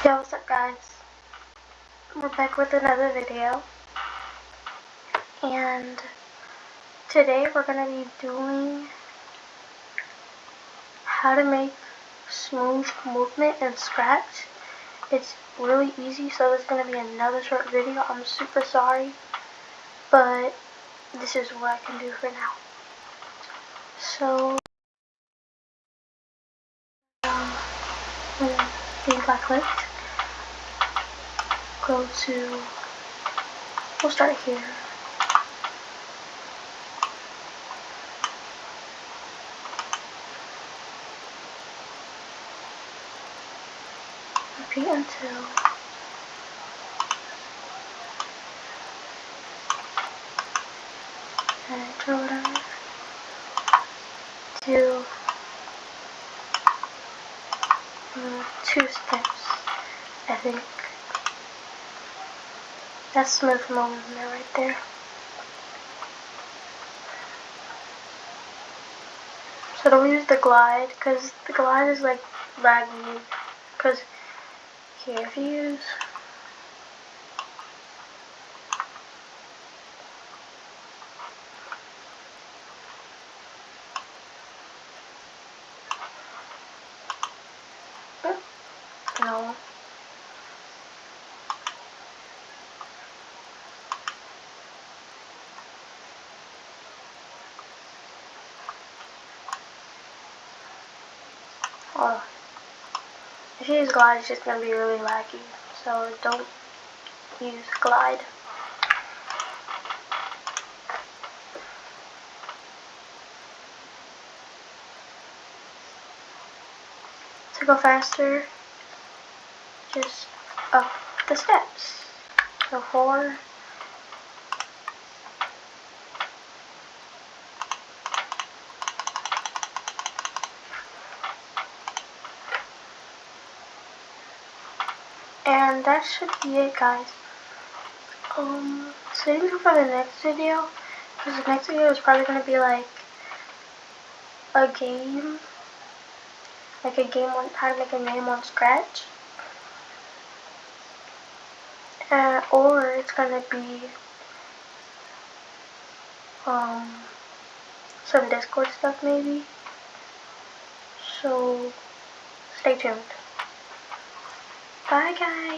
Yo, what's up guys? We're back with another video, and today we're going to be doing how to make smooth movement in Scratch. It's really easy, so it's going to be another short video. I'm super sorry, but this is what I can do for now. So, things I clicked. We'll start here. Repeat until and or whatever. Do 2 steps, I think. That's smooth movement right there. So don't use the glide, because the glide is like laggy. Because here, if you use no. Oh. If you use glide, it's just going to be really laggy. So don't use glide. To go faster, just up the steps. So 4. And that should be it, guys. Stay tuned for the next video, because the next video is probably going to be like a game on how to make a game on Scratch, or it's going to be some Discord stuff maybe. So stay tuned. Bye guys.